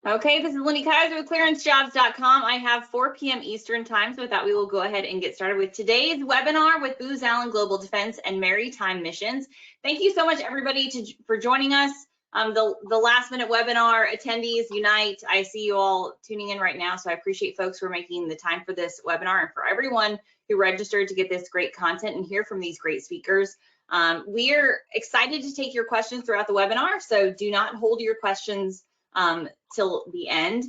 Okay, this is Lindy Kaiser with clearancejobs.com. I have 4 p.m. Eastern time, so with that, we will go ahead and get started with today's webinar with Booz Allen Global Defense and Maritime Missions. Thank you so much, everybody, for joining us. The last minute webinar attendees unite. I see you all tuning in right now, so I appreciate folks for making the time for this webinar and for everyone who registered to get this great content and hear from these great speakers. We're excited to take your questions throughout the webinar, so do not hold your questions till the end.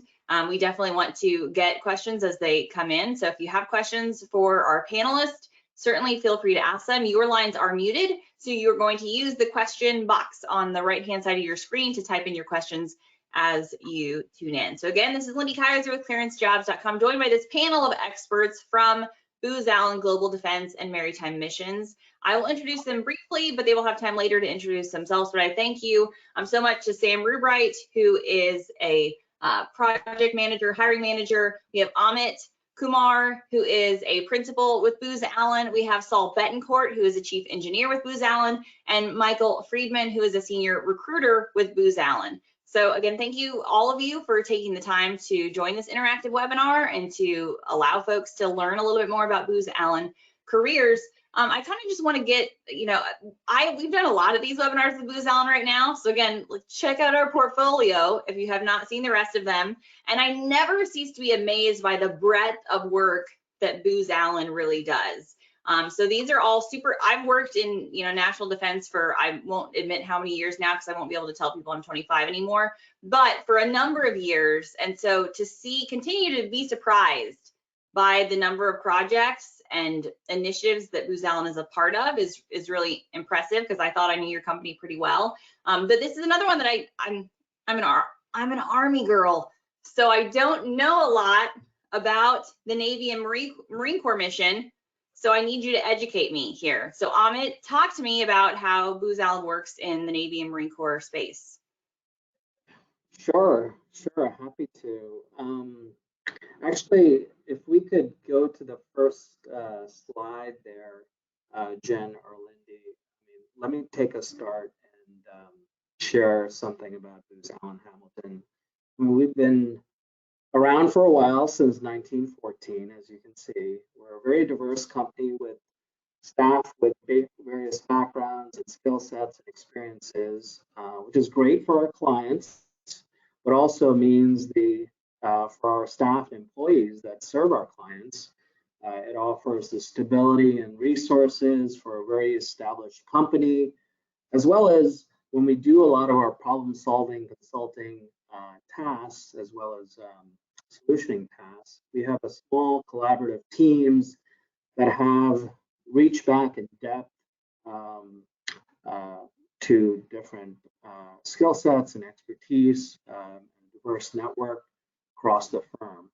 We definitely want to get questions as they come in. So if you have questions for our panelists, certainly feel free to ask them. Your lines are muted, so you're going to use the question box on the right-hand side of your screen to type in your questions as you tune in. So again, this is Lindy Kaiser with clearancejobs.com, joined by this panel of experts from Booz Allen Global Defense and Maritime Missions. I will introduce them briefly, but they will have time later to introduce themselves. But I thank you so much to Sam Rubright, who is a project manager, hiring manager. We have Amit Kumar, who is a principal with Booz Allen. We have Saul Betancourt, who is a chief engineer with Booz Allen, and Michael Friedman, who is a senior recruiter with Booz Allen. So again, thank you, all of you, for taking the time to join this interactive webinar and to allow folks to learn a little bit more about Booz Allen careers. I kind of just want to get, we've done a lot of these webinars with Booz Allen right now. So again, check out our portfolio if you have not seen the rest of them. And I never cease to be amazed by the breadth of work that Booz Allen really does. So these are all super. I've worked in national defense for, I won't admit how many years now because I won't be able to tell people I'm 25 anymore, but for a number of years. And so to continue to be surprised by the number of projects and initiatives that Booz Allen is a part of is really impressive, because I thought I knew your company pretty well. But this is another one that I'm an Army girl, so I don't know a lot about the Navy and Marine Corps mission. So I need you to educate me here. So Amit, talk to me about how Booz Allen works in the Navy and Marine Corps space. Sure, happy to. Actually, if we could go to the first slide there, Jen or Lindy. Let me take a start and share something about Booz Allen Hamilton. We've been around for a while, since 1914, as you can see. We're a very diverse company with staff with various backgrounds and skill sets and experiences, which is great for our clients, but also means for our staff and employees that serve our clients, it offers the stability and resources for a very established company, as well as when we do a lot of our problem-solving consulting tasks, as well as solutioning tasks. We have a small collaborative teams that have reached back in depth to different skill sets and expertise, diverse network across the firm.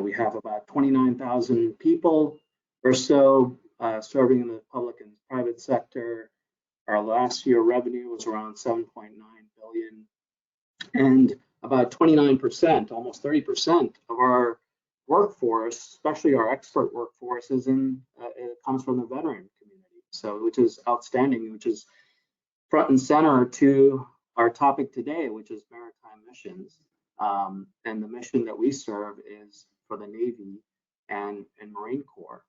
We have about 29,000 people or so serving in the public and private sector. Our last year revenue was around 7.9 billion, and about 29%, almost 30% of our workforce, especially our expert workforce, it comes from the veteran community. So, which is outstanding, which is front and center to our topic today, which is Maritime Missions. And the mission that we serve is for the Navy and Marine Corps.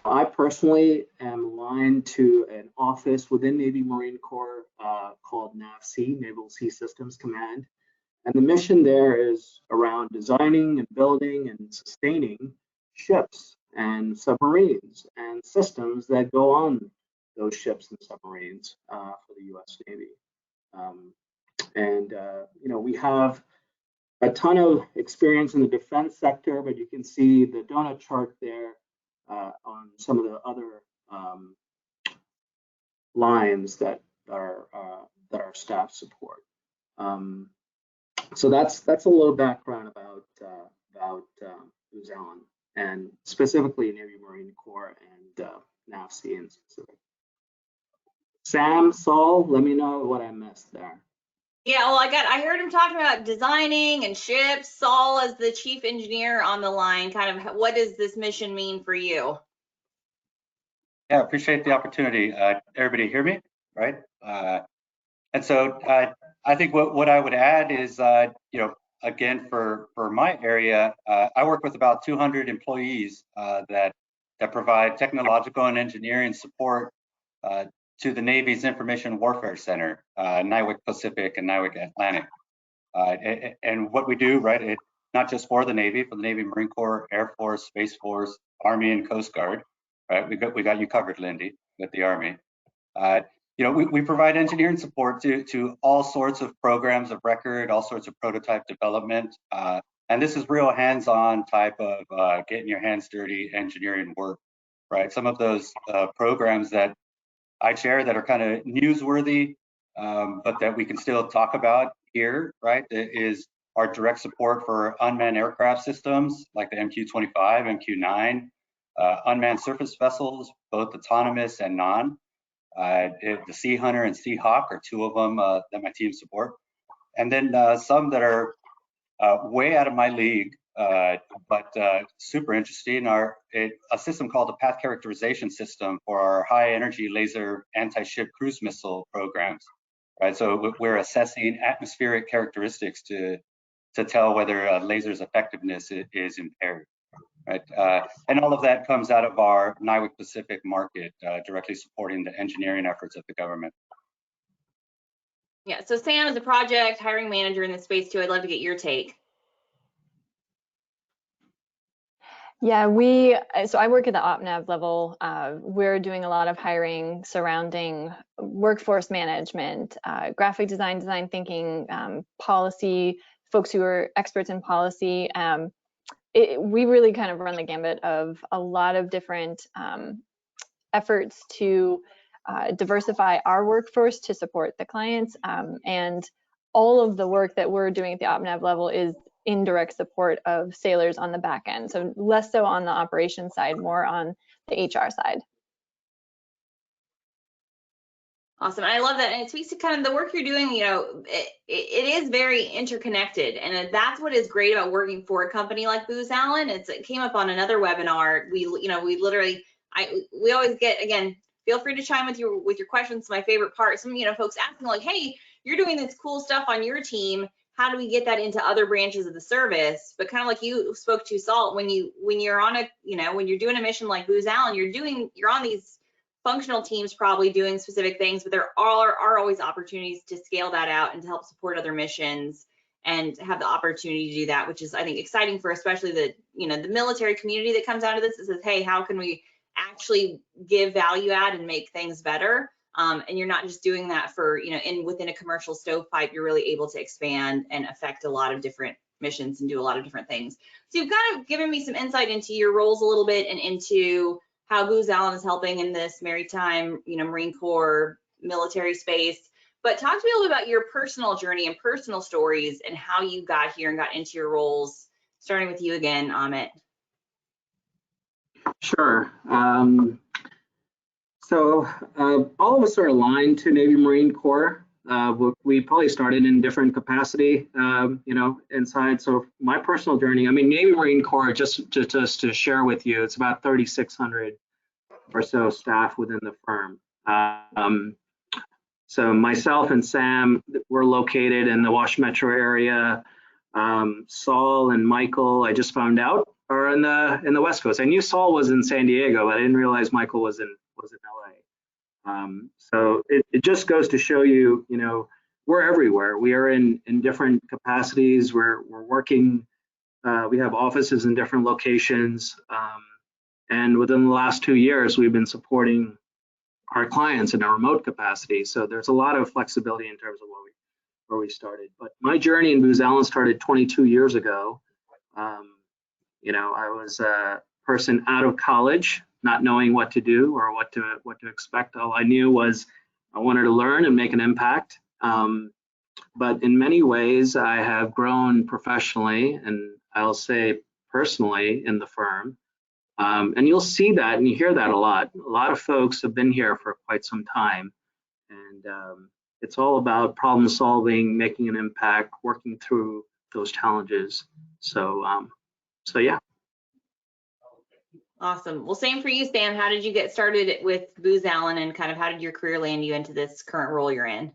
I personally am aligned to an office within Navy Marine Corps called NAVSEA, Naval Sea Systems Command. And the mission there is around designing and building and sustaining ships and submarines and systems that go on those ships and submarines for the U.S. Navy. We have a ton of experience in the defense sector, but you can see the donut chart there on some of the other lines that our staff support. So that's a little background about Booz Allen, and specifically Navy Marine Corps and NAVSEA in specific. Sam, Saul, let me know what I missed there. Yeah, well, I heard him talking about designing and ships. Saul, as the chief engineer on the line, kind of what does this mission mean for you? Yeah, appreciate the opportunity. Everybody hear me, right? And so I think what I would add is, again, for my area, I work with about 200 employees that provide technological and engineering support to the Navy's Information Warfare Center, NIWC Pacific and NIWC Atlantic. And what we do, right, not just for the Navy, Marine Corps, Air Force, Space Force, Army, and Coast Guard, right? We got you covered, Lindy, with the Army. We provide engineering support to all sorts of programs of record, all sorts of prototype development. And this is real hands-on type of getting your hands dirty engineering work, right? Some of those programs that I chair that are kind of newsworthy, but that we can still talk about here, right, is our direct support for unmanned aircraft systems like the MQ-25, MQ-9, unmanned surface vessels, both autonomous and non. The Sea Hunter and Sea Hawk are two of them that my team support. And then some that are way out of my league, but super interesting are a system called the Path Characterization System for our high energy laser anti-ship cruise missile programs, right? So we're assessing atmospheric characteristics to tell whether a laser's effectiveness is impaired, right? And all of that comes out of our NIWC Pacific market, directly supporting the engineering efforts of the government. Yeah, so Sam is a project hiring manager in this space too. I'd love to get your take. Yeah, so I work at the OpNav level. We're doing a lot of hiring surrounding workforce management, graphic design, design thinking, policy, folks who are experts in policy. We really kind of run the gambit of a lot of different efforts to diversify our workforce to support the clients. And all of the work that we're doing at the OpNav level is indirect support of sailors on the back end. So less so on the operations side, more on the HR side. Awesome. I love that. And it speaks to kind of the work you're doing, it is very interconnected. And that's what is great about working for a company like Booz Allen. It came up on another webinar. We always get, again, feel free to chime with your questions. My favorite part, some, folks asking like, hey, you're doing this cool stuff on your team. How do we get that into other branches of the service? But kind of like you spoke to, Salt, when you're on a, when you're doing a mission like Booz Allen, you're on these functional teams probably doing specific things, but there are always opportunities to scale that out and to help support other missions and have the opportunity to do that, which is, I think, exciting for especially the military community that comes out of this. It says, hey, how can we actually give value add and make things better? And you're not just doing that for, within a commercial stovepipe, you're really able to expand and affect a lot of different missions and do a lot of different things. So you've kind of given me some insight into your roles a little bit and into how Booz Allen is helping in this maritime, Marine Corps military space. But talk to me a little bit about your personal journey and personal stories and how you got here and got into your roles, starting with you again, Amit. Sure. So all of us are aligned to Navy Marine Corps. We probably started in different capacity, inside. So my personal journey, Navy Marine Corps, just to share with you, it's about 3,600 or so staff within the firm. So myself and Sam, we're located in the Wash Metro area. Saul and Michael, I just found out, are in the West Coast. I knew Saul was in San Diego, but I didn't realize Michael was in LA. So it just goes to show you, we're everywhere. We are in different capacities. We're working. We have offices in different locations. And within the last 2 years, we've been supporting our clients in a remote capacity. So there's a lot of flexibility in terms of where we started. But my journey in Booz Allen started 22 years ago. I was a person out of college, not knowing what to do or what to expect. All I knew was I wanted to learn and make an impact. But in many ways, I have grown professionally, and I'll say personally, in the firm. And you'll see that and you hear that a lot. A lot of folks have been here for quite some time. And it's all about problem solving, making an impact, working through those challenges. So yeah. Awesome. Well, same for you, Sam. How did you get started with Booz Allen, and kind of how did your career land you into this current role you're in?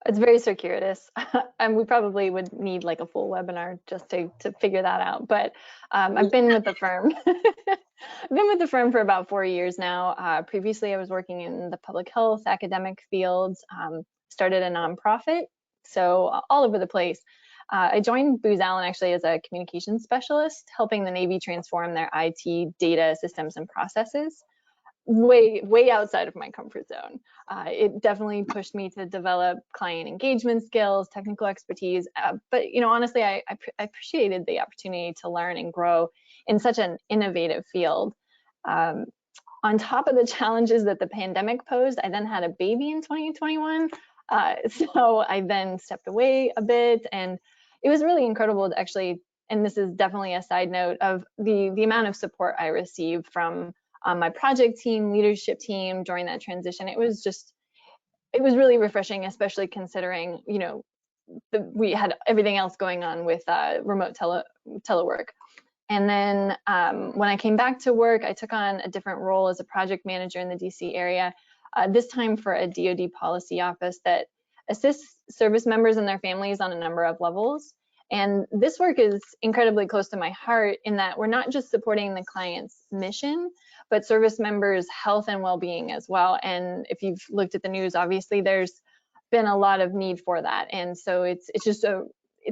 It's very circuitous, and we probably would need like a full webinar just to figure that out. But I've been with the firm. I've been with the firm for about 4 years now. Previously, I was working in the public health academic fields, started a nonprofit, so all over the place. I joined Booz Allen actually as a communications specialist, helping the Navy transform their IT data systems and processes. Way outside of my comfort zone. It definitely pushed me to develop client engagement skills, technical expertise, but honestly, I appreciated the opportunity to learn and grow in such an innovative field. On top of the challenges that the pandemic posed, I then had a baby in 2021, so I then stepped away a bit, and it was really incredible to actually, and this is definitely a side note, of the amount of support I received from my project team, leadership team during that transition. It was really refreshing, especially considering, we had everything else going on with remote telework. And then when I came back to work, I took on a different role as a project manager in the DC area, this time for a DoD policy office that assists service members and their families on a number of levels. And this work is incredibly close to my heart in that we're not just supporting the client's mission, but service members' health and well-being as well. And if you've looked at the news, obviously there's been a lot of need for that. And so it's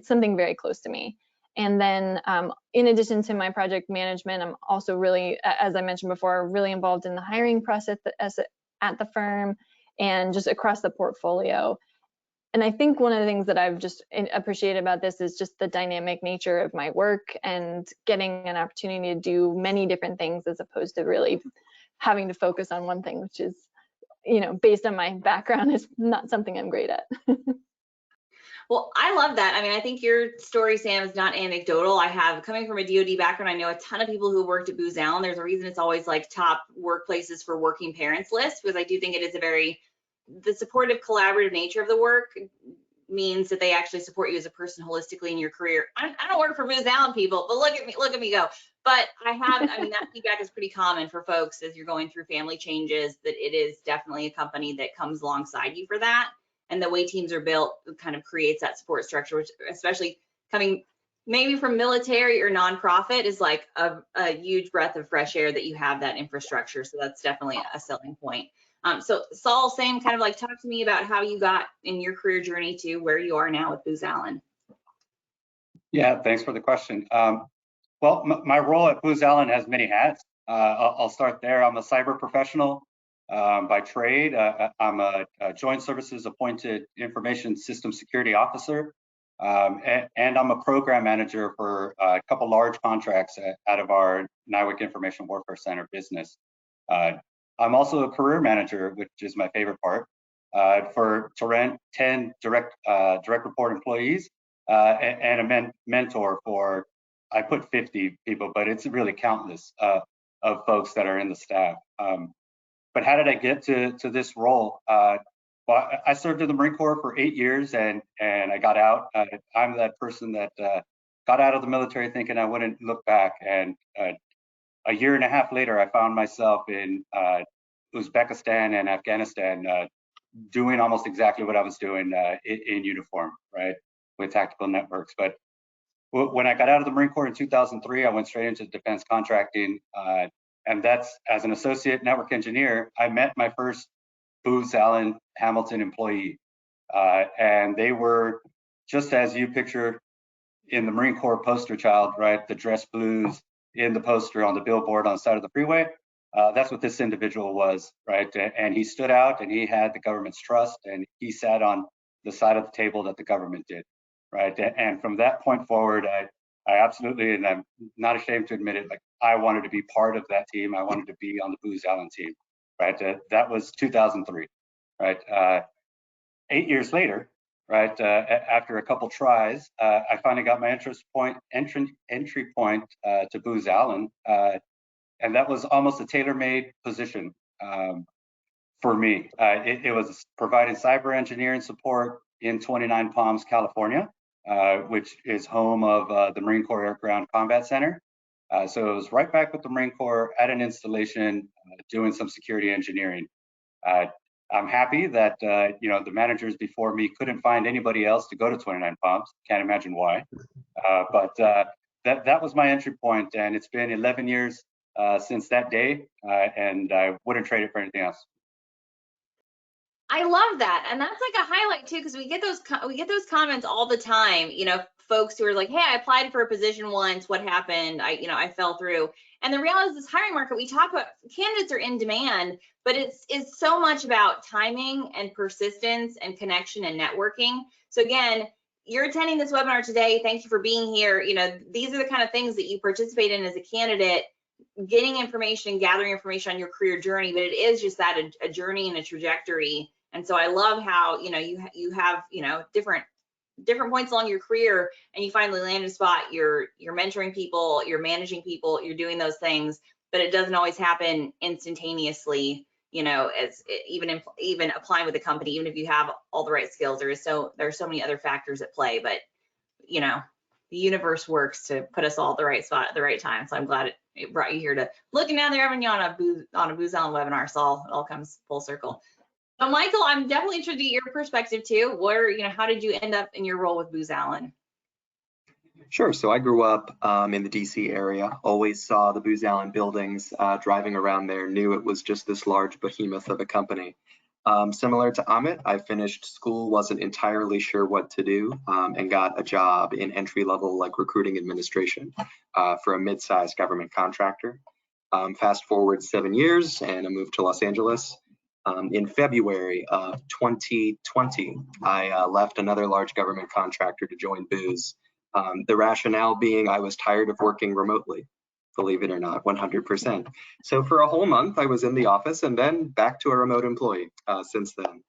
something very close to me. And then in addition to my project management, I'm also really, as I mentioned before, really involved in the hiring process at the firm and just across the portfolio. And I think one of the things that I've just appreciated about this is just the dynamic nature of my work and getting an opportunity to do many different things as opposed to really having to focus on one thing, which is, based on my background, is not something I'm great at. Well, I love that. I mean, I think your story, Sam, is not anecdotal. Coming from a DoD background, I know a ton of people who worked at Booz Allen. There's a reason it's always like top workplaces for working parents list, because I do think it is the supportive, collaborative nature of the work means that they actually support you as a person holistically in your career. I don't work for Booz Allen people, but look at me go. But that feedback is pretty common for folks as you're going through family changes, that it is definitely a company that comes alongside you for that. And the way teams are built kind of creates that support structure, which, especially coming maybe from military or nonprofit, is like a huge breath of fresh air that you have that infrastructure. So that's definitely a selling point. So Saul, same kind of like, talk to me about how you got in your career journey to where you are now with Booz Allen. Yeah, thanks for the question. Well, my role at Booz Allen has many hats. I'll start there. I'm a cyber professional by trade. I'm a Joint Services appointed Information System Security Officer, and I'm a program manager for a couple large contracts out of our NIWC Information Warfare Center business. I'm also a career manager, which is my favorite part, to rent 10 direct report employees and a mentor for, I put 50 people, but it's really countless of folks that are in the staff. But how did I get to this role? Well, I served in the Marine Corps for 8 years, and I got out. I'm that person that got out of the military thinking I wouldn't look back, and a year and a half later, I found myself in Uzbekistan and Afghanistan doing almost exactly what I was doing in uniform, right, with tactical networks. But when I got out of the Marine Corps in 2003, I went straight into defense contracting, and that's as an associate network engineer. I met my first Booz Allen Hamilton employee, and they were just as you picture in the Marine Corps poster child, right? The dress blues in the poster on the billboard on the side of the freeway. That's what this individual was, right? And he stood out, and he had the government's trust, and he sat on the side of the table that the government did, right? And from that point forward, I absolutely, and I'm not ashamed to admit it, like I wanted to be part of that team. I wanted to be on the Booz Allen team, right? That was 2003, right? 8 years later, right, after a couple tries, I finally got my entry point to Booz Allen, and that was almost a tailor-made position for me. It was providing cyber engineering support in 29 Palms, California, which is home of the Marine Corps Air Ground Combat Center. So it was right back with the Marine Corps at an installation, doing some security engineering. I'm happy that the managers before me couldn't find anybody else to go to 29 Palms. Can't imagine why. But that was my entry point, and it's been 11 years since that day, and I wouldn't trade it for anything else. I love that, and that's like a highlight too, because we get those comments all the time. Folks who are like, "Hey, I applied for a position once. What happened? I fell through." And the reality is, this hiring market, we talk about candidates are in demand, but it's so much about timing and persistence and connection and networking. So again, you're attending this webinar today. Thank you for being here. These are the kind of things that you participate in as a candidate, getting information, gathering information on your career journey, but it is just that a journey and a trajectory. And so I love how you have different points along your career, and you finally land a spot. You're mentoring people, you're managing people, you're doing those things, but it doesn't always happen instantaneously. As even applying with a company, even if you have all the right skills, there are so many other factors at play. But the universe works to put us all at the right spot at the right time. So I'm glad it brought you here to looking down there, having you on a Booz Allen webinar. So it all comes full circle. So Michael, I'm definitely interested to get your perspective too. How did you end up in your role with Booz Allen? Sure. So I grew up in the DC area, always saw the Booz Allen buildings, driving around there, knew it was just this large behemoth of a company. Similar to Amit, I finished school, wasn't entirely sure what to do, and got a job in entry-level like recruiting administration for a mid-sized government contractor. Fast forward 7 years and I moved to Los Angeles. In February of 2020, I left another large government contractor to join Booz. The rationale being I was tired of working remotely, believe it or not, 100%. So for a whole month, I was in the office and then back to a remote employee since then.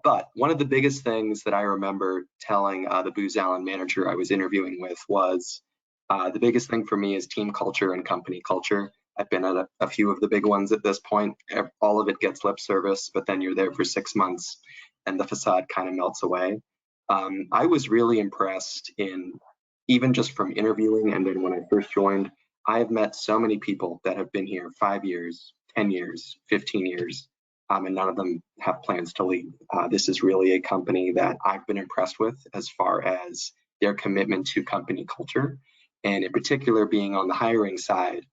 But one of the biggest things that I remember telling the Booz Allen manager I was interviewing with was the biggest thing for me is team culture and company culture. I've been at a few of the big ones at this point. All of it gets lip service, but then you're there for 6 months and the facade kind of melts away. I was really impressed even just from interviewing, and then when I first joined, I have met so many people that have been here 5 years, 10 years, 15 years, and none of them have plans to leave. This is really a company that I've been impressed with as far as their commitment to company culture, and in particular being on the hiring side,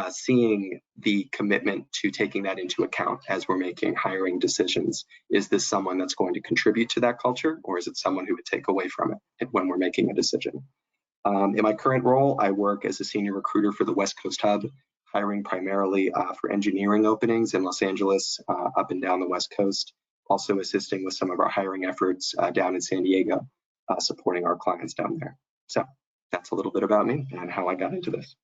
seeing the commitment to taking that into account as we're making hiring decisions. Is this someone that's going to contribute to that culture, or is it someone who would take away from it when we're making a decision? In my current role, I work as a senior recruiter for the West Coast Hub, hiring primarily for engineering openings in Los Angeles, up and down the West Coast, also assisting with some of our hiring efforts down in San Diego, supporting our clients down there. So that's a little bit about me and how I got into this.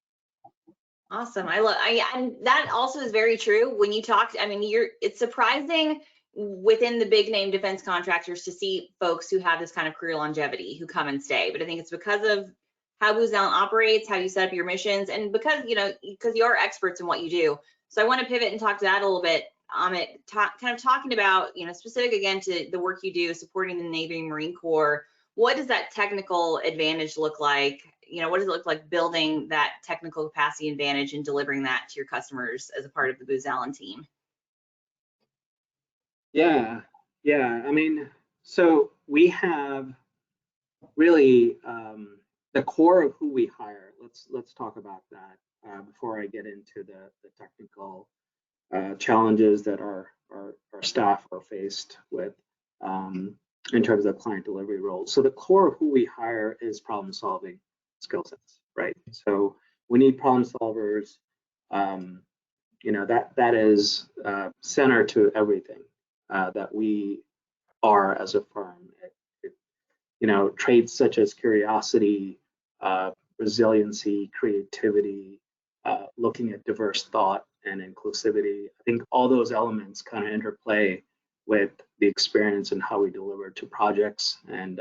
Awesome. And that also is very true. When you talk, it's surprising within the big name defense contractors to see folks who have this kind of career longevity who come and stay. But I think it's because of how Booz Allen operates, how you set up your missions, and because you are experts in what you do. So I want to pivot and talk to that a little bit. Amit, kind of talking about, specific again to the work you do supporting the Navy and Marine Corps. What does that technical advantage look like? What does it look like building that technical capacity advantage and delivering that to your customers as a part of the Booz Allen team? Yeah. So we have really the core of who we hire. Let's talk about that before I get into the technical challenges that our staff are faced with in terms of client delivery roles. So the core of who we hire is problem solving skill sets, right? So we need problem solvers. That is center to everything that we are as a firm. Traits such as curiosity, resiliency, creativity, looking at diverse thought and inclusivity. I think all those elements kind of interplay with the experience and how we deliver to projects and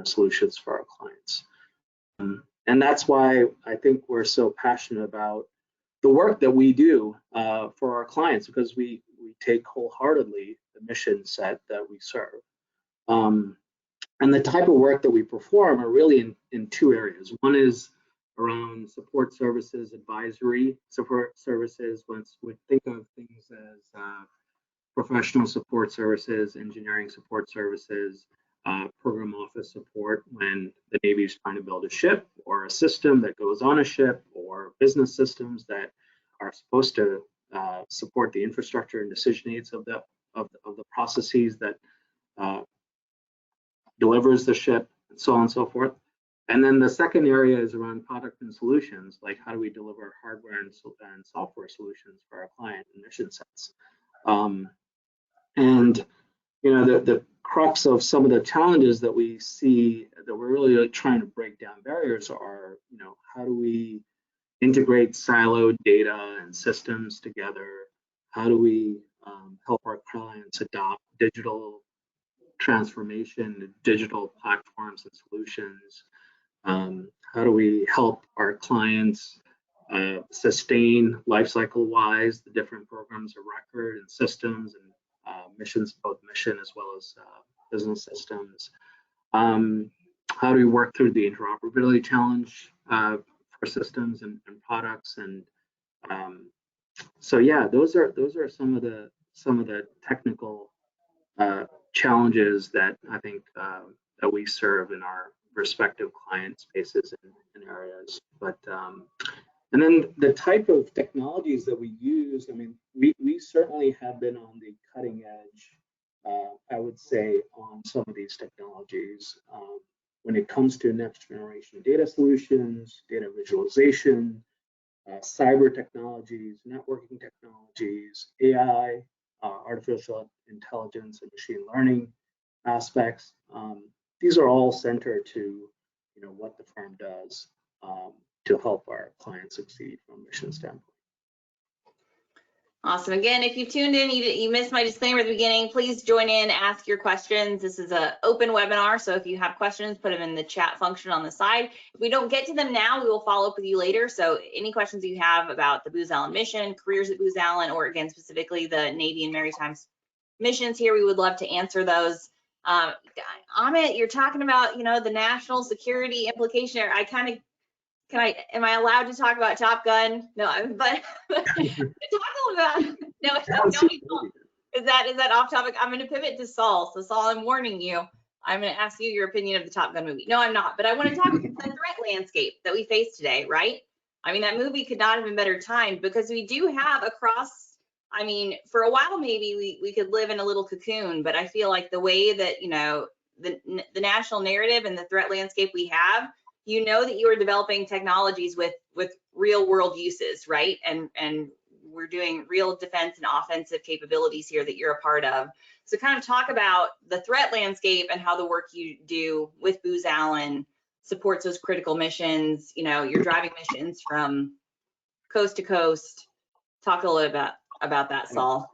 solutions for our clients. And that's why I think we're so passionate about the work that we do for our clients, because we take wholeheartedly the mission set that we serve. And the type of work that we perform are really in two areas. One is around support services, advisory support services. Once we think of things as professional support services, engineering support services, program office support when the Navy is trying to build a ship or a system that goes on a ship, or business systems that are supposed to support the infrastructure and decision aids of the processes that delivers the ship, and so on and so forth. And then the second area is around product and solutions, like how do we deliver hardware and software solutions for our client and mission sets. And you know, the crux of some of the challenges that we see that we're really trying to break down barriers are, you know, how do we integrate siloed data and systems together? How do we help our clients adopt digital transformation, digital platforms and solutions? How do we help our clients sustain lifecycle wise the different programs of record and systems and missions, both mission as well as business systems? How do we work through the interoperability challenge for systems and products? And so yeah, those are some of the technical challenges that I think that we serve in our respective client spaces and areas. But and then the type of technologies that we use, I mean, we certainly have been on the cutting edge, I would say, on some of these technologies. When it comes to next generation data solutions, data visualization, cyber technologies, networking technologies, AI, artificial intelligence and machine learning aspects. These are all centered to, you know, what the firm does to help our clients succeed from a mission standpoint. Awesome. Again, if you tuned in, you missed my disclaimer at the beginning, please join in, ask your questions. This is an open webinar, so if you have questions, put them in the chat function on the side. If we don't get to them now, we will follow up with you later. So any questions you have about the Booz Allen mission, careers at Booz Allen, or again, specifically the Navy and Maritime Missions here, we would love to answer those. Amit, you're talking about, you know, the national security implication. Am I allowed to talk about Top Gun? No, but talk about, no, is that off topic? I'm going to pivot to Saul. So Saul, I'm warning you. I'm going to ask you your opinion of the Top Gun movie. No, I'm not, but I want to talk about the threat landscape that we face today, right? I mean, that movie could not have been better timed because we do have across, I mean, for a while, maybe we could live in a little cocoon, but I feel like the way that, you know, the national narrative and the threat landscape we have, you know that you are developing technologies with real world uses, right? And we're doing real defense and offensive capabilities here that you're a part of. So kind of talk about the threat landscape and how the work you do with Booz Allen supports those critical missions. You know, you're driving missions from coast to coast. Talk a little bit about that, Saul.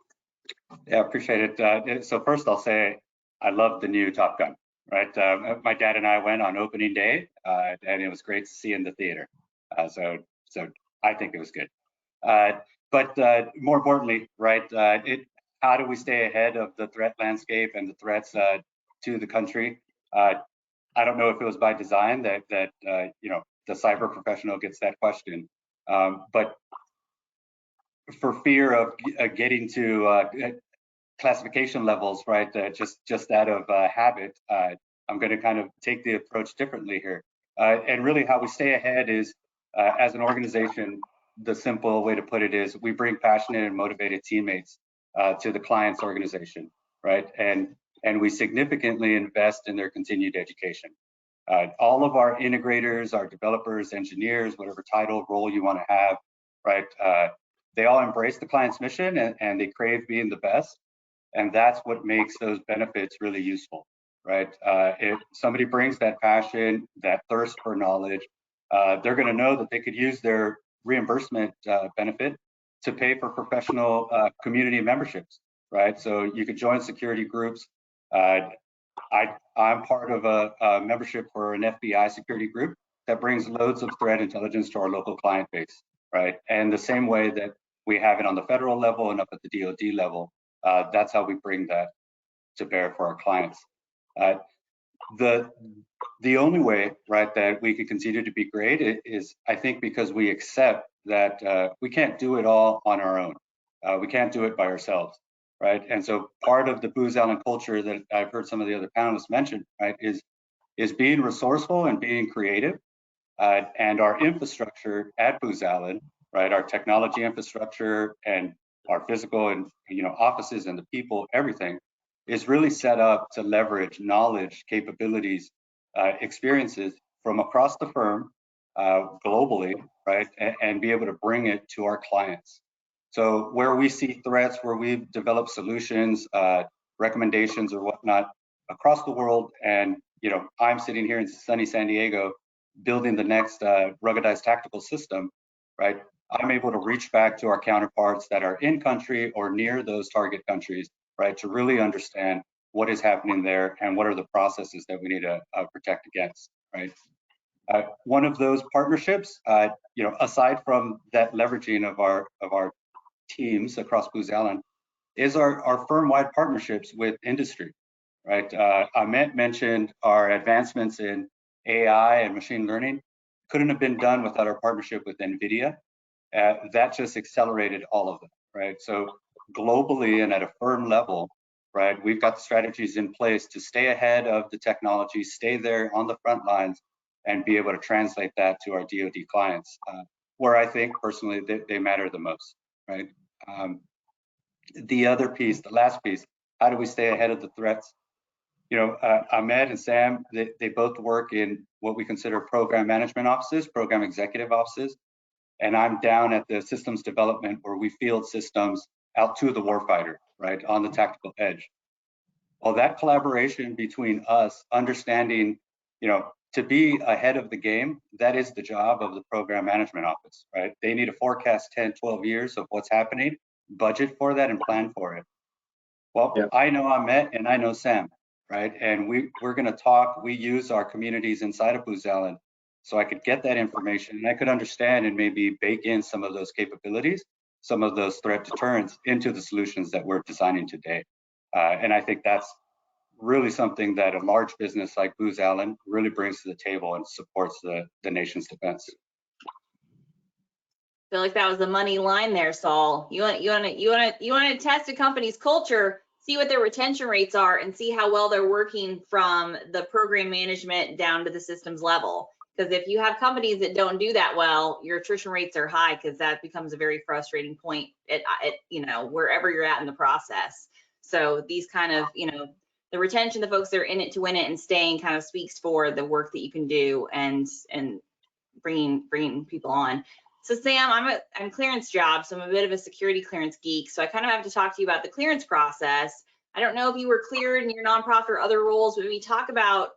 Yeah, appreciate it. So first I'll say I love the new Top Gun. Right, my dad and I went on opening day, and it was great to see in the theater. So I think it was good. But more importantly, right, how do we stay ahead of the threat landscape and the threats to the country? I don't know if it was by design that you know, the cyber professional gets that question, but for fear of getting to classification levels, right? Just out of habit, I'm going to kind of take the approach differently here. And really, how we stay ahead is, as an organization, the simple way to put it is we bring passionate and motivated teammates to the client's organization, right? And we significantly invest in their continued education. All of our integrators, our developers, engineers, whatever title, role you want to have, right? They all embrace the client's mission and they crave being the best. And that's what makes those benefits really useful, right? If somebody brings that passion, that thirst for knowledge, they're going to know that they could use their reimbursement benefit to pay for professional community memberships, right? So you could join security groups. I'm part of a membership for an FBI security group that brings loads of threat intelligence to our local client base, right? And the same way that we have it on the federal level and up at the DoD level, that's how we bring that to bear for our clients. the only way, right, that we can continue to be great is, I think, because we accept that we can't do it all on our own. We can't do it by ourselves, right? And so part of the Booz Allen culture that I've heard some of the other panelists mention, right, is being resourceful and being creative. And our infrastructure at Booz Allen, right, our technology infrastructure and our physical and offices and the people, everything is really set up to leverage knowledge, capabilities, experiences from across the firm globally, right, and be able to bring it to our clients. So where we see threats, where we've developed solutions, recommendations or whatnot across the world, and I'm sitting here in sunny San Diego building the next ruggedized tactical system, right? I'm able to reach back to our counterparts that are in country or near those target countries, right, to really understand what is happening there and what are the processes that we need to protect against, right? One of those partnerships, aside from that leveraging of our teams across Booz Allen, is our firm-wide partnerships with industry, right? Amit mentioned our advancements in AI and machine learning. Couldn't have been done without our partnership with NVIDIA. That just accelerated all of them, right? So globally and at a firm level, right, we've got the strategies in place to stay ahead of the technology, stay there on the front lines, and be able to translate that to our DoD clients, where I think personally they matter the most, right? The other piece, the last piece, how do we stay ahead of the threats? Ahmed and Sam, they both work in what we consider program management offices, program executive offices, and I'm down at the systems development where we field systems out to the warfighter, right, on the tactical edge. Well, that collaboration between us, understanding, to be ahead of the game, that is the job of the program management office, right? They need to forecast 10, 12 years of what's happening, budget for that, and plan for it. Well, yeah. I know Ahmet and I know Sam, right? And we're going to talk. We use our communities inside of Booz Allen, so I could get that information and I could understand and maybe bake in some of those capabilities, some of those threat deterrents into the solutions that we're designing today. And I think that's really something that a large business like Booz Allen really brings to the table and supports the nation's defense. I feel like that was the money line there, Saul. You want to test a company's culture, see what their retention rates are, and see how well they're working from the program management down to the systems level. Because if you have companies that don't do that well, your attrition rates are high, because that becomes a very frustrating point at wherever you're at in the process. So these kind of the retention, the folks that are in it to win it and staying, kind of speaks for the work that you can do and bringing people on. So Sam, I'm clearance job, so I'm a bit of a security clearance geek. So I kind of have to talk to you about the clearance process. I don't know if you were cleared in your nonprofit or other roles, but we talk about,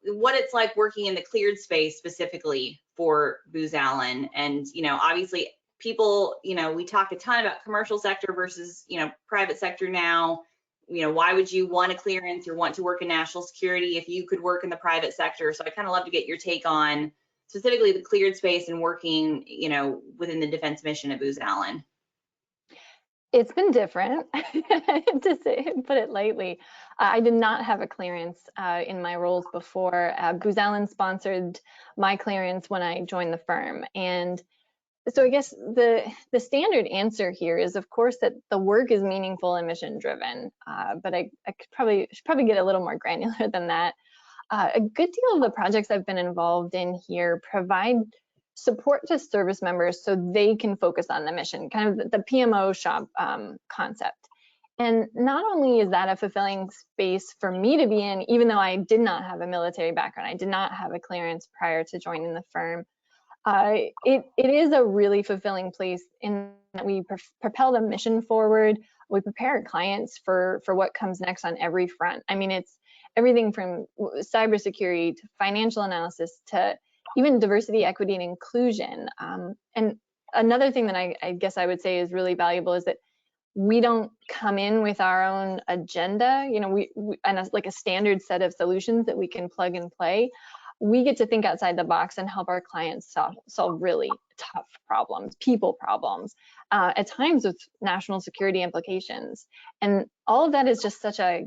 what it's like working in the cleared space specifically for Booz Allen. And, obviously people, we talk a ton about commercial sector versus, private sector now. Why would you want a clearance or want to work in national security if you could work in the private sector? So I kind of love to get your take on specifically the cleared space and working, within the defense mission at Booz Allen. It's been different, to put it lightly. I did not have a clearance in my roles before. Booz Allen sponsored my clearance when I joined the firm. And so I guess the standard answer here is, of course, that the work is meaningful and mission driven, but I should probably get a little more granular than that. A good deal of the projects I've been involved in here provide support to service members so they can focus on the mission, kind of the PMO shop concept. And not only is that a fulfilling space for me to be in, even though I did not have a military background, I did not have a clearance prior to joining the firm, it is a really fulfilling place in that we propel the mission forward. We prepare our clients for what comes next on every front. I mean, it's everything from cybersecurity to financial analysis to even diversity, equity, and inclusion. And another thing that I guess I would say is really valuable is that we don't come in with our own agenda, we and like a standard set of solutions that we can plug and play. we get to think outside the box and help our clients solve really tough problems, people problems, at times with national security implications. And all of that is just such a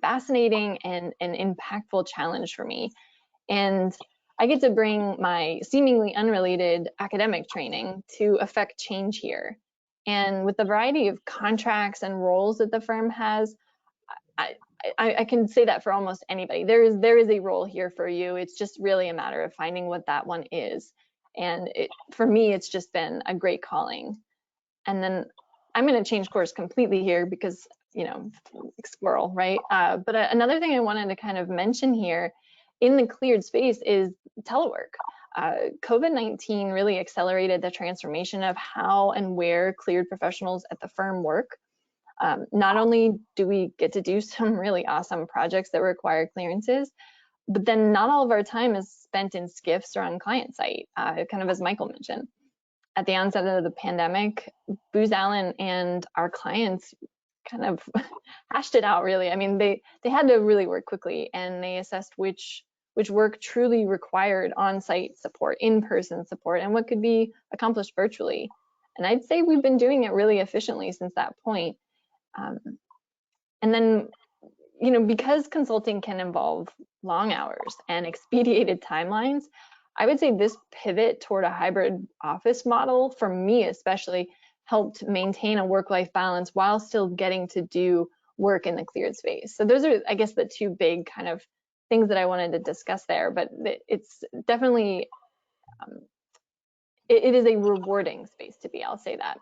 fascinating and an impactful challenge for me. And I get to bring my seemingly unrelated academic training to affect change here. And with the variety of contracts and roles that the firm has, I can say that for almost anybody. There is a role here for you. It's just really a matter of finding what that one is. And for me, it's just been a great calling. And then I'm going to change course completely here because, you know, squirrel, right? But another thing I wanted to kind of mention here in the cleared space is telework. COVID-19 really accelerated the transformation of how and where cleared professionals at the firm work. Not only do we get to do some really awesome projects that require clearances, but then not all of our time is spent in SCIFs or on client site, kind of as Michael mentioned. At the onset of the pandemic, Booz Allen and our clients kind of hashed it out, really. I mean, they had to really work quickly, and they assessed which work truly required on-site support, in-person support, and what could be accomplished virtually. And I'd say we've been doing it really efficiently since that point. And then, you know, because consulting can involve long hours and expedited timelines, I would say this pivot toward a hybrid office model, for me especially, helped maintain a work-life balance while still getting to do work in the cleared space. So those are, I guess, the two big kind of things that I wanted to discuss there, but it's definitely, it is a rewarding space to be, I'll say that.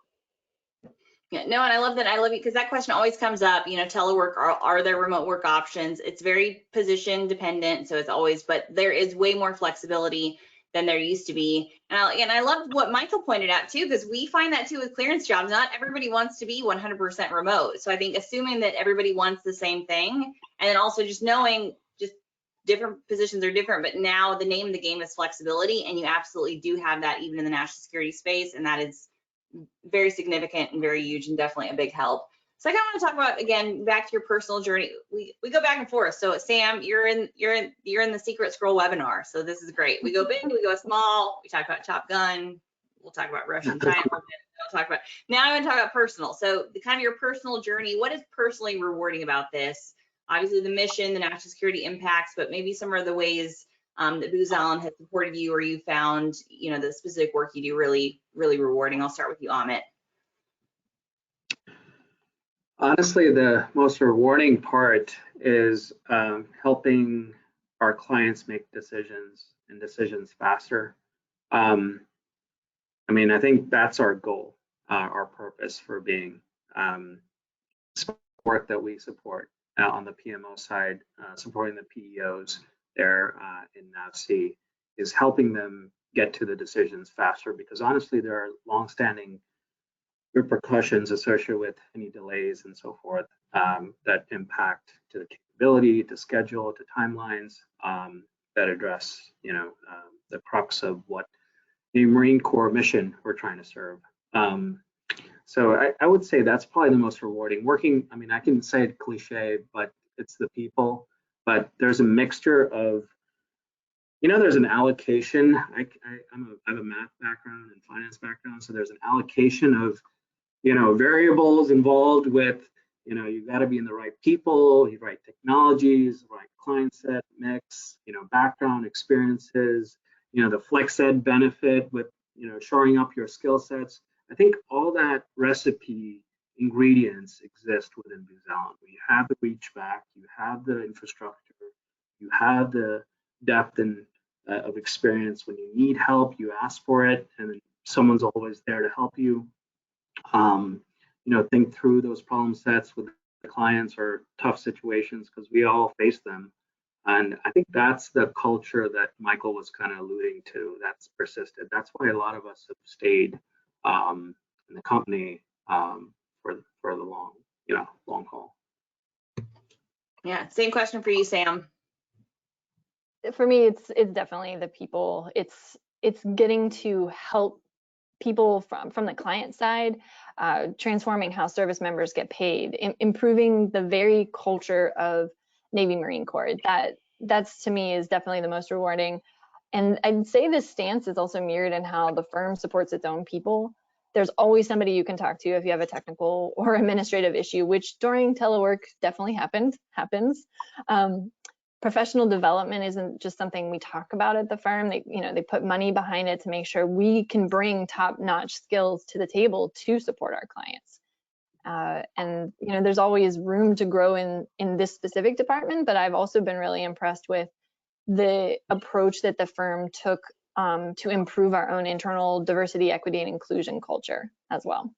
Yeah, no, and I love that. I love you because that question always comes up, you know, telework, are there remote work options? It's very position dependent. So it's always, but there is way more flexibility than there used to be. And I love what Michael pointed out too, because we find that too with clearance jobs. Not everybody wants to be 100% remote. So I think assuming that everybody wants the same thing, and then also just knowing just different positions are different, but now the name of the game is flexibility, and you absolutely do have that even in the national security space, and that is very significant and very huge and definitely a big help. So I kind of want to talk about, again, back to your personal journey. We go back and forth. So Sam, you're in the Secret Scroll webinar. So this is great. We go big, we go small. We talk about Top Gun. We'll talk about Russian China. We'll talk about, now I'm going to talk about personal. So the kind of your personal journey, what is personally rewarding about this? Obviously the mission, the national security impacts, but maybe some of the ways that Booz Allen has supported you, or you found, you know, the specific work you do really, really rewarding. I'll start with you, Amit. Honestly, the most rewarding part is helping our clients make decisions faster. I mean, I think that's our goal, our purpose for being work that we support on the PMO side, supporting the PEOs there in NAVC, is helping them get to the decisions faster, because honestly, there are longstanding repercussions associated with any delays and so forth that impact to the capability, to schedule, to timelines that address, you know, the crux of what the Marine Corps mission we're trying to serve. So I would say that's probably the most rewarding. Working, I mean, I can say it cliche, but it's the people. But there's a mixture of, you know, there's an allocation. I have a math background and finance background, so there's an allocation of, you know, variables involved with, you know, you got to be in the right people, the right technologies, the right client set mix, you know, background experiences, you know, the flex ed benefit with, you know, shoring up your skill sets. I think all that recipe ingredients exist within Booz Allen. You have the reach back, you have the infrastructure, you have the depth and of experience. When you need help, you ask for it, and someone's always there to help you. You know, think through those problem sets with the clients or tough situations, because we all face them. And I think that's the culture that Michael was kind of alluding to that's persisted. That's why a lot of us have stayed in the company for the long, you know, long haul. Yeah, same question for you, Sam. For me, it's definitely the people. It's getting to help people from the client side, transforming how service members get paid, improving the very culture of Navy Marine Corps. That that's to me is definitely the most rewarding. And I'd say this stance is also mirrored in how the firm supports its own people. There's always somebody you can talk to if you have a technical or administrative issue, which during telework definitely happens. Professional development isn't just something we talk about at the firm. They put money behind it to make sure we can bring top-notch skills to the table to support our clients. And there's always room to grow in this specific department, but I've also been really impressed with the approach that the firm took to improve our own internal diversity, equity, and inclusion culture as well.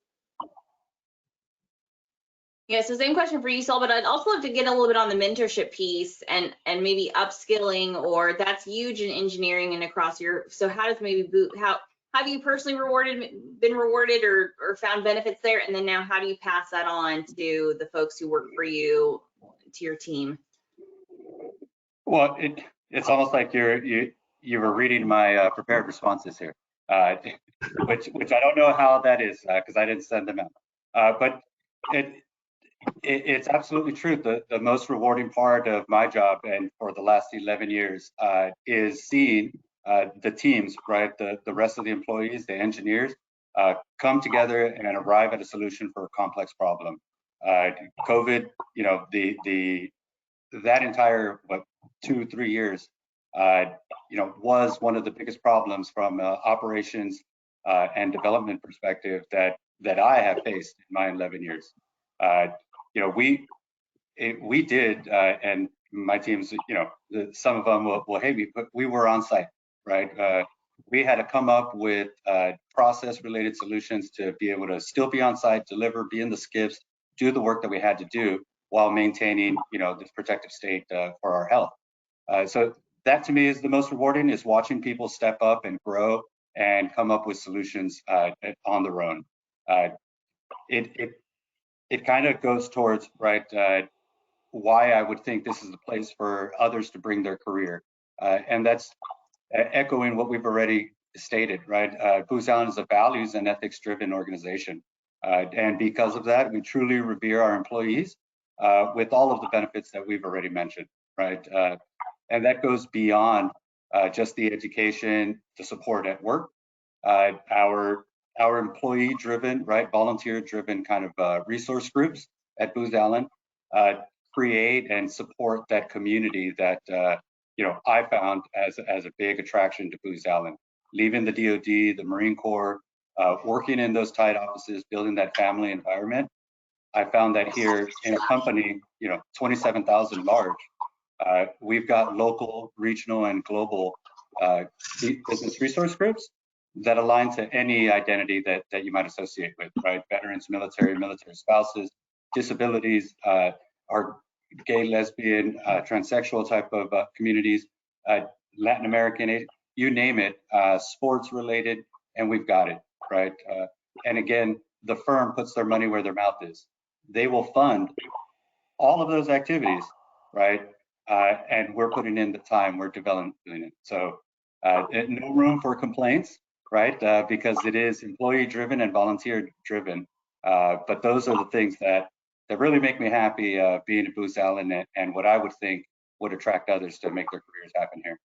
Yeah, so same question for you, Saul, but I'd also love to get a little bit on the mentorship piece and maybe upskilling, or that's huge in engineering and across your, so how does maybe how have you personally been rewarded or found benefits there? And then now how do you pass that on to the folks who work for you, to your team? Well, it's almost like you were reading my prepared responses here, which I don't know how that is because I didn't send them out. But it's absolutely true. The most rewarding part of my job and for the last 11 years is seeing the teams, right? The rest of the employees, the engineers, come together and arrive at a solution for a complex problem. COVID, that entire 2-3 years, was one of the biggest problems from operations and development perspective that I have faced in my 11 years. We did, and my teams, some of them will hate me, but we were on site, right? We had to come up with process-related solutions to be able to still be on site, deliver, be in the skips, do the work that we had to do while maintaining, this protective state for our health. So that to me is the most rewarding, is watching people step up and grow and come up with solutions on their own. It kind of goes towards, right, why I would think this is the place for others to bring their career. And that's echoing what we've already stated, right? Booz Allen is a values and ethics driven organization. And because of that, we truly revere our employees with all of the benefits that we've already mentioned, right? And that goes beyond just the education, the support at work, our employee-driven, right, volunteer-driven kind of resource groups at Booz Allen create and support that community that I found as a big attraction to Booz Allen. Leaving the DoD, the Marine Corps, working in those tight offices, building that family environment, I found that here in a company, 27,000 large, we've got local, regional, and global business resource groups that align to any identity that you might associate with, right? Veterans, military spouses, disabilities, our gay, lesbian, transsexual type of communities, Latin American, you name it, sports related, and we've got it, right? And again, the firm puts their money where their mouth is. They will fund all of those activities, right? And we're putting in the time, we're developing it. So no room for complaints, right? Because it is employee driven and volunteer driven. But those are the things that really make me happy being at Booz Allen and what I would think would attract others to make their careers happen here.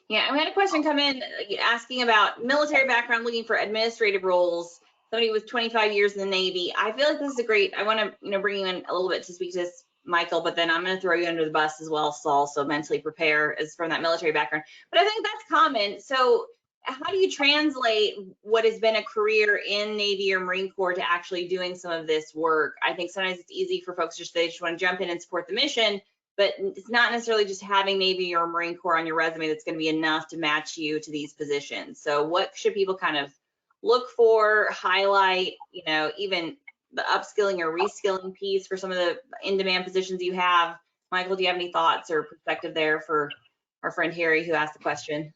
Yeah, we had a question come in asking about military background, looking for administrative roles. Somebody with 25 years in the Navy. I feel like this is a great, I want to bring you in a little bit to speak to this, Michael, but then I'm going to throw you under the bus as well, Saul, so mentally prepare as from that military background. But I think that's common. So how do you translate what has been a career in Navy or Marine Corps to actually doing some of this work? I think sometimes it's easy for folks they just want to jump in and support the mission, but it's not necessarily just having Navy or Marine Corps on your resume that's going to be enough to match you to these positions. So what should people kind of look for, highlight, even the upskilling or reskilling piece for some of the in-demand positions you have? Michael, do you have any thoughts or perspective there for our friend Harry who asked the question?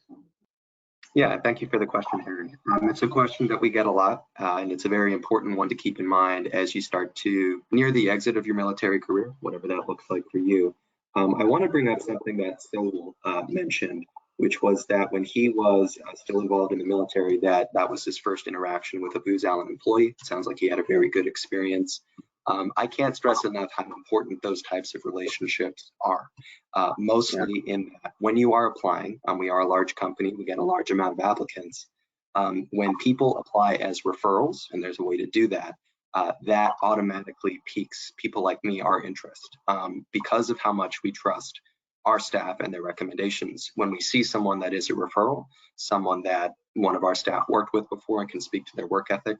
Yeah, thank you for the question, Harry. It's a question that we get a lot, and it's a very important one to keep in mind as you start to near the exit of your military career, whatever that looks like for you. I want to bring up something that Saul mentioned, which was that when he was still involved in the military, that was his first interaction with a Booz Allen employee. It sounds like he had a very good experience. I can't stress enough how important those types of relationships are. Mostly in that when you are applying, we are a large company, we get a large amount of applicants. When people apply as referrals, and there's a way to do that, that automatically piques people like me, our interest, because of how much we trust our staff and their recommendations. When we see someone that is a referral, someone that one of our staff worked with before and can speak to their work ethic,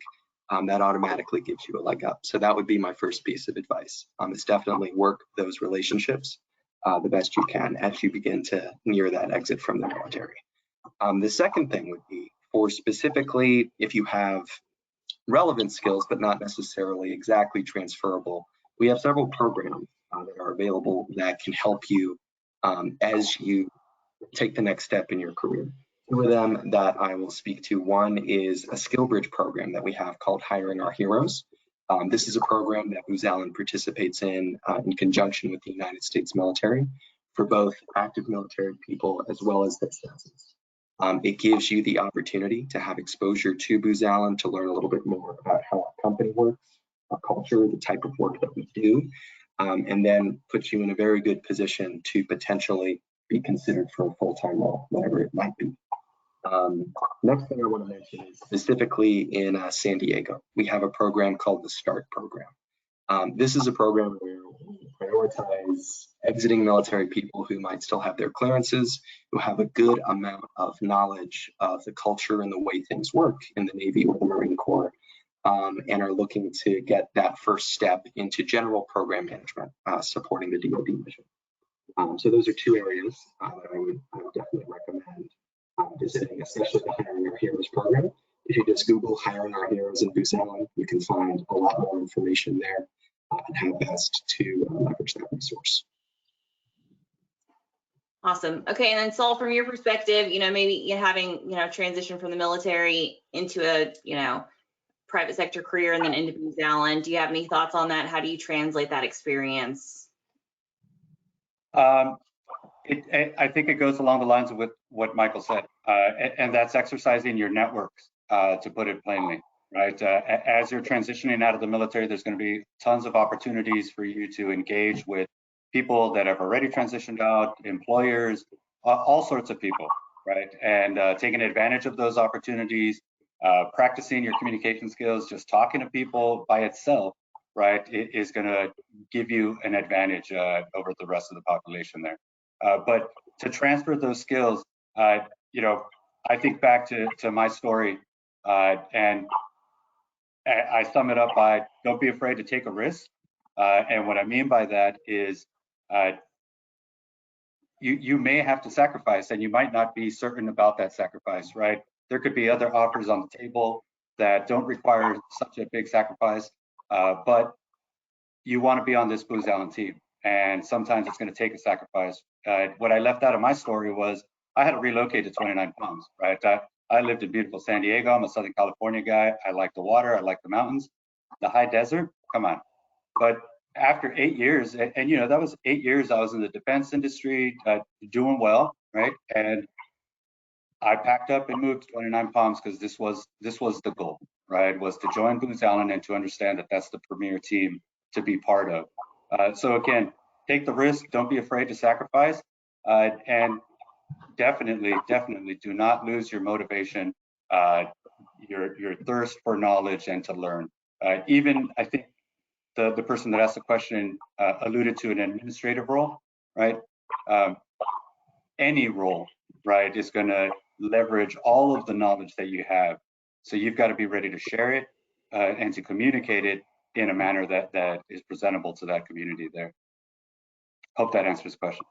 that automatically gives you a leg up. So that would be my first piece of advice. Is definitely work those relationships the best you can as you begin to near that exit from the military. The second thing would be for specifically if you have relevant skills, but not necessarily exactly transferable, we have several programs that are available that can help you as you take the next step in your career. Two of them that I will speak to. One is a skill bridge program that we have called Hiring Our Heroes. This is a program that Booz Allen participates in conjunction with the United States military for both active military people as well as their spouses. It gives you the opportunity to have exposure to Booz Allen, to learn a little bit more about how our company works, our culture, the type of work that we do, and then puts you in a very good position to potentially be considered for a full-time role, whatever it might be. Next thing I want to mention is specifically in San Diego, we have a program called the START program. This is a program where we prioritize exiting military people who might still have their clearances, who have a good amount of knowledge of the culture and the way things work in the Navy or the Marine Corps, and are looking to get that first step into general program management, supporting the DoD mission. So those are two areas that I would definitely recommend visiting, especially the Hiring Our Heroes program. If you just Google Hiring Our Heroes in Booz Allen, you can find a lot more information there on how best to leverage that resource. Awesome. Okay, and then Saul, from your perspective, maybe having, transition from the military into a, private sector career and then into Booz Allen, do you have any thoughts on that? How do you translate that experience? I think it goes along the lines of what Michael said, and that's exercising your networks, to put it plainly, right? As you're transitioning out of the military, there's going to be tons of opportunities for you to engage with people that have already transitioned out, employers, all sorts of people, right? And taking advantage of those opportunities, practicing your communication skills, just talking to people by itself, right, it is going to give you an advantage over the rest of the population there. But to transfer those skills, I think back to my story, and I sum it up by don't be afraid to take a risk. And what I mean by that is you may have to sacrifice, and you might not be certain about that sacrifice, right? There could be other offers on the table that don't require such a big sacrifice, but you want to be on this Booz Allen team, and sometimes it's going to take a sacrifice. What I left out of my story was I had to relocate to 29 pounds, right? I lived in beautiful San Diego. I'm a Southern California guy. I like the water. I like the mountains. The high desert, come on. But after 8 years, and that was 8 years I was in the defense industry, doing well, right? And I packed up and moved to 29 Palms because this was the goal, right? Was to join Booz Allen and to understand that that's the premier team to be part of. So again, take the risk. Don't be afraid to sacrifice, and definitely do not lose your motivation, your thirst for knowledge and to learn. Even I think the person that asked the question alluded to an administrative role, right? Any role, right, is going to leverage all of the knowledge that you have. So you've got to be ready to share it and to communicate it in a manner that is presentable to that community there. Hope that answers the question.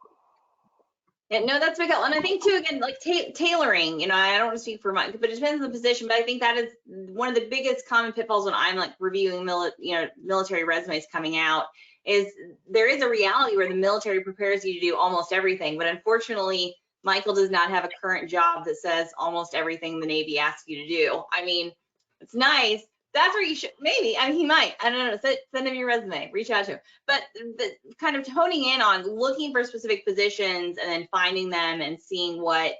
Yeah, no, that's big help. And I think too, again, like tailoring, I don't want to speak for much, but it depends on the position. But I think that is one of the biggest common pitfalls when I'm like reviewing military resumes coming out, is there is a reality where the military prepares you to do almost everything. But unfortunately, Michael does not have a current job that says almost everything the Navy asks you to do. I mean, it's nice. That's where you should, maybe, I mean, he might, I don't know, send him your resume, reach out to him. But the kind of honing in on looking for specific positions and then finding them and seeing what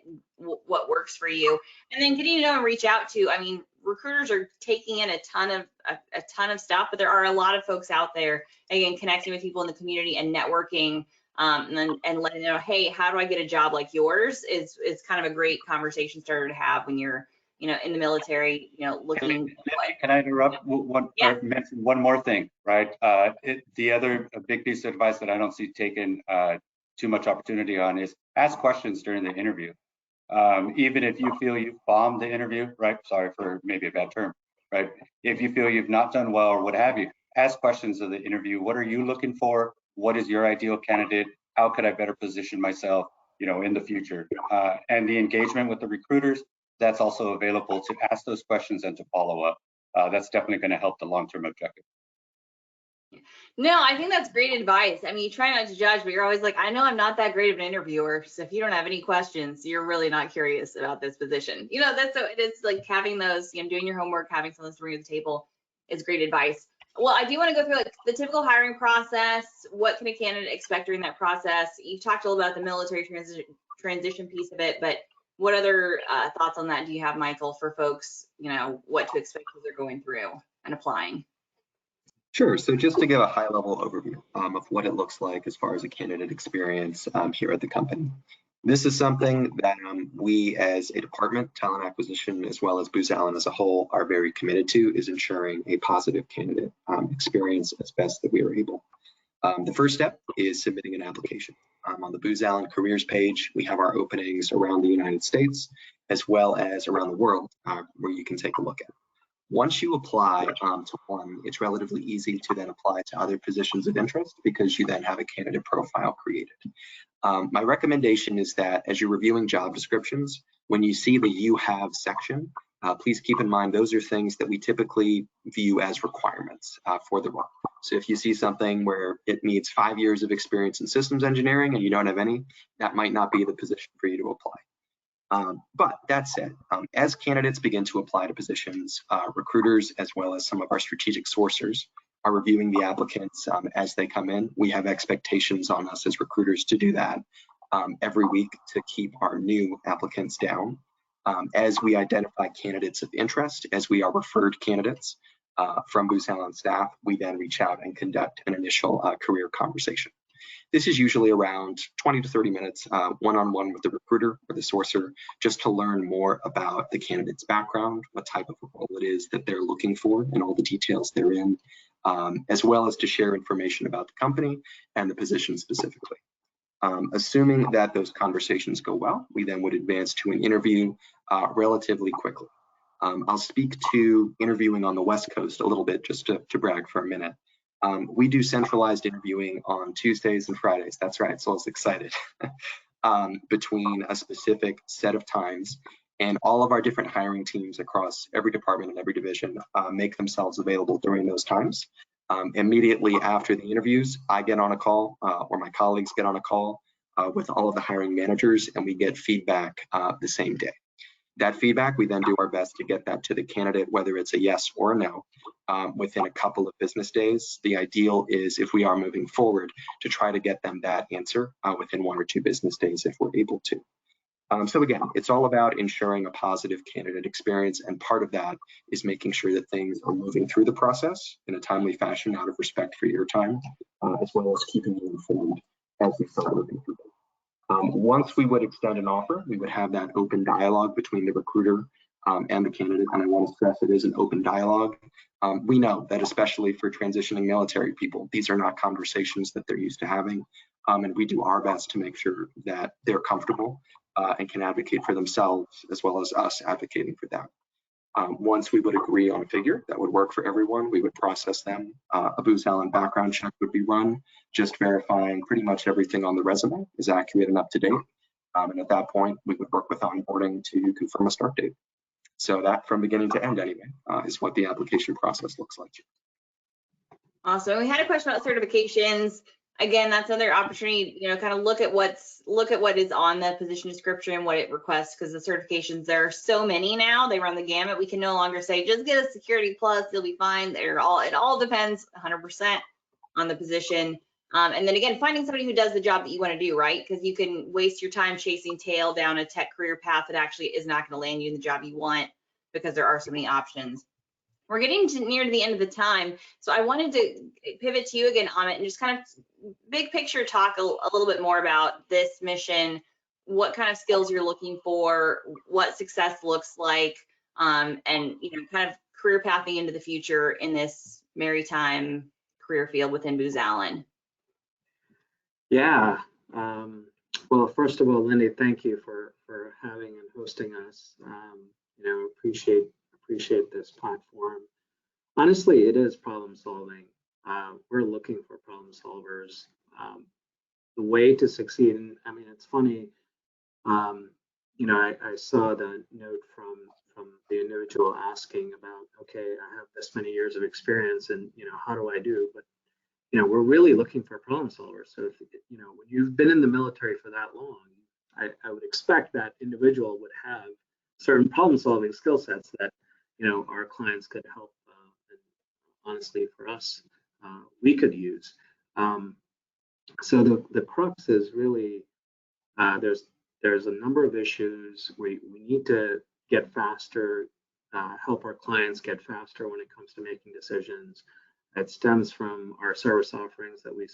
works for you. And then getting to know and reach out to, I mean, recruiters are taking in a ton of stuff, but there are a lot of folks out there, again, connecting with people in the community and networking, and letting them know, hey, how do I get a job like yours is kind of a great conversation starter to have when you're, in the military, looking. Can I interrupt Yeah. or mention one more thing, right? The other big piece of advice that I don't see taken too much opportunity on is ask questions during the interview. Even if you feel you've bombed the interview, right? Sorry for maybe a bad term, right? If you feel you've not done well or what have you, ask questions of the interview. What are you looking for? What is your ideal candidate? How could I better position myself, in the future? And the engagement with the recruiters, that's also available to ask those questions and to follow up. That's definitely going to help the long-term objective. No, I think that's great advice. I mean, you try not to judge, but you're always like, I know I'm not that great of an interviewer. So if you don't have any questions, you're really not curious about this position. It's like having those, doing your homework, having something to bring to the table is great advice. Well, I do want to go through like the typical hiring process. What can a candidate expect during that process? You've talked a little about the military transition piece of it, but what other thoughts on that do you have, Michael, for folks, what to expect as they're going through and applying? Sure. So just to give a high-level overview of what it looks like as far as a candidate experience here at the company. This is something that we as a department, talent acquisition, as well as Booz Allen as a whole, are very committed to, is ensuring a positive candidate experience as best that we are able. The first step is submitting an application. On the Booz Allen careers page, we have our openings around the United States, as well as around the world, where you can take a look at. Once you apply to one, it's relatively easy to then apply to other positions of interest because you then have a candidate profile created. My recommendation is that as you're reviewing job descriptions, when you see the You Have section, please keep in mind those are things that we typically view as requirements for the role. So if you see something where it needs 5 years of experience in systems engineering and you don't have any, that might not be the position for you to apply. But that said, as candidates begin to apply to positions, recruiters, as well as some of our strategic sourcers, are reviewing the applicants as they come in. We have expectations on us as recruiters to do that every week to keep our new applicants down. As we identify candidates of interest, as we are referred candidates from Booz Allen staff, we then reach out and conduct an initial career conversation. This is usually around 20 to 30 minutes, one-on-one with the recruiter or the sourcer, just to learn more about the candidate's background, what type of role it is that they're looking for, and all the details therein, as well as to share information about the company and the position specifically. Assuming that those conversations go well, we then would advance to an interview relatively quickly. I'll speak to interviewing on the West Coast a little bit, just to brag for a minute. We do centralized interviewing on Tuesdays and Fridays. That's right, so I was excited. Between a specific set of times, and all of our different hiring teams across every department and every division make themselves available during those times. Immediately after the interviews, I get on a call, or my colleagues get on a call with all of the hiring managers, and we get feedback the same day. That feedback, we then do our best to get that to the candidate, whether it's a yes or a no, within a couple of business days. The ideal is, if we are moving forward, to try to get them that answer within 1 or 2 business days if we're able to. So again, it's all about ensuring a positive candidate experience, and part of that is making sure that things are moving through the process in a timely fashion out of respect for your time, as well as keeping you informed as we start moving through them. Once we would extend an offer, we would have that open dialogue between the recruiter and the candidate, and I want to stress it is an open dialogue. We know that especially for transitioning military people, these are not conversations that they're used to having, and we do our best to make sure that they're comfortable and can advocate for themselves, as well as us advocating for them. Once we would agree on a figure that would work for everyone, we would process them. A Booz Allen background check would be run, just verifying pretty much everything on the resume is accurate and up to date. And at that point, we would work with onboarding to confirm a start date. So that, from beginning to end anyway, is what the application process looks like. Awesome. We had a question about certifications. Again, that's another opportunity, kind of look at what is on the position description, what it requests, because the certifications, there are so many now, they run the gamut. We can no longer say, just get a Security Plus, you'll be fine. It all depends 100% on the position. And then again, finding somebody who does the job that you want to do, right? Because you can waste your time chasing tail down a tech career path that actually is not going to land you in the job you want. because there are so many options. We're getting near the end of the time, so I wanted to pivot to you again, Amit, and just kind of big picture talk a little bit more about this mission, what kind of skills you're looking for, what success looks like, and kind of career pathing into the future in this maritime career field within Booz Allen. Yeah. Well, first of all, Lindy, thank you for having and hosting us. Appreciate this platform. Honestly, it is problem solving. We're looking for problem solvers. The way to succeed, and I mean, it's funny. I saw the note from the individual asking about, okay, I have this many years of experience, and how do I do? But we're really looking for problem solvers. So if when you've been in the military for that long, I would expect that individual would have certain problem solving skill sets that our clients could help. And honestly, for us, we could use. So the crux is really there's a number of issues. We need to get faster, help our clients get faster when it comes to making decisions. It stems from our service offerings that we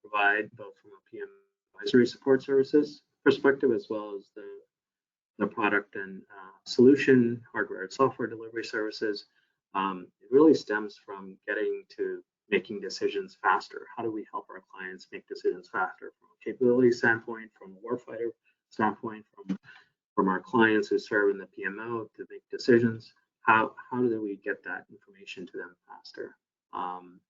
provide, both from a PM advisory support services perspective, as well as the product and solution, hardware and software delivery services. It really stems from getting to making decisions faster. How do we help our clients make decisions faster from a capability standpoint, from a warfighter standpoint, from our clients who serve in the PMO to make decisions? How do we get that information to them faster?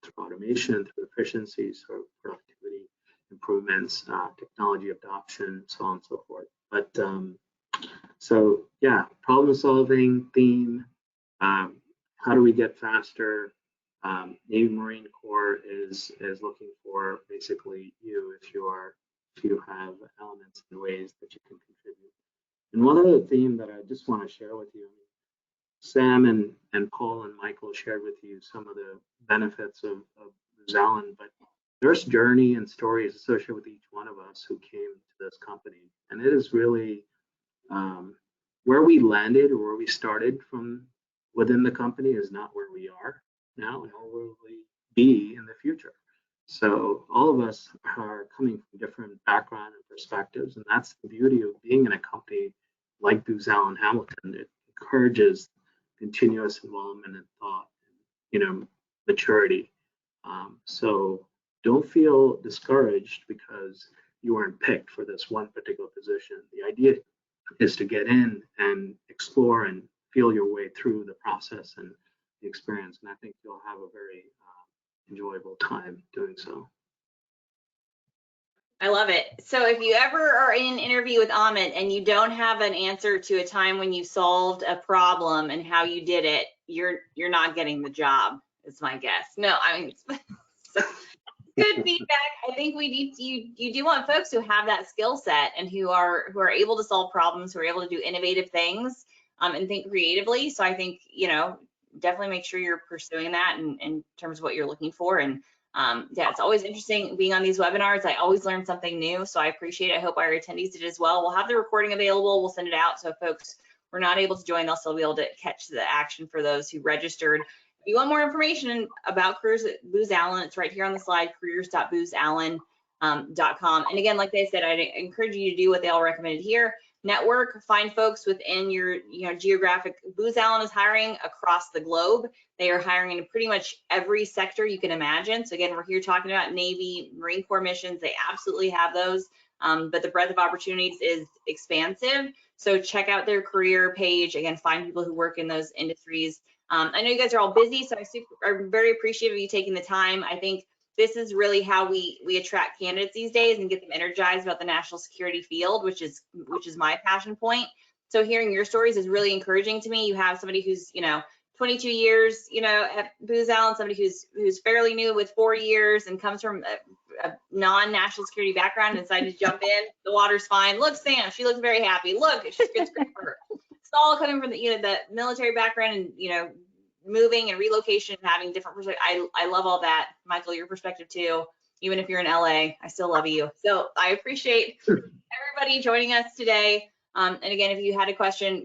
Through automation, through efficiencies, through productivity improvements, technology adoption, so on and so forth. But so yeah, problem solving theme. How do we get faster? Navy Marine Corps is looking for basically if you have elements and ways that you can contribute. And one other theme that I just want to share with you, Sam and Paul and Michael shared with you some of the benefits of Booz Allen, but there's journey and stories associated with each one of us who came to this company. And it is really where we landed or where we started from within the company is not where we are now, nor will we be in the future. So all of us are coming from different backgrounds and perspectives, and that's the beauty of being in a company like Booz Allen Hamilton. It encourages continuous involvement and thought, maturity. So don't feel discouraged because you weren't picked for this one particular position. The idea is to get in and explore and feel your way through the process and the experience. And I think you'll have a very enjoyable time doing so. I love it. So if you ever are in an interview with Amit and you don't have an answer to a time when you solved a problem and how you did it, you're not getting the job, is my guess. No, I mean, so good feedback. I think we need you do want folks who have that skill set and who are able to solve problems, who are able to do innovative things and think creatively. So I think, definitely make sure you're pursuing that in terms of what you're looking for. And yeah, it's always interesting being on these webinars. I always learn something new, so I appreciate it. I hope our attendees did as well. We'll have the recording available. We'll send it out, so if folks were not able to join, they'll still be able to catch the action for those who registered. If you want more information about careers at Booz Allen, it's right here on the slide, careers.boozallen.com. And again, like they said, I'd encourage you to do what they all recommended here. Network, find folks within your geographic. Booz Allen is hiring across the globe. They are hiring in pretty much every sector you can imagine. So again, we're here talking about Navy, Marine Corps missions. They absolutely have those, but the breadth of opportunities is expansive. So check out their career page. Again, find people who work in those industries. I know you guys are all busy, so I'm very appreciative of you taking the time. I think this is really how we attract candidates these days and get them energized about the national security field, which is my passion point. So hearing your stories is really encouraging to me. You have somebody who's 22 years at Booz Allen, somebody who's fairly new with 4 years and comes from a non-national security background and decided to jump in. The water's fine. Look, Sam, she looks very happy. Look, it's great for her. It's all coming from the military background and moving and relocation and having different perspectives. I love all that. Michael, your perspective too. Even if you're in LA, I still love you. So I appreciate everybody joining us today. And again, if you had a question,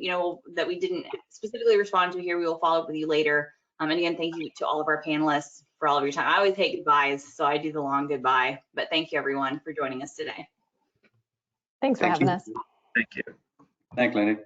that we didn't specifically respond to here, we will follow up with you later. And again, thank you to all of our panelists for all of your time. I always hate goodbyes, so I do the long goodbye, but thank you everyone for joining us today. Thanks for Thank having you. us. Thank you. Thanks, Lindy.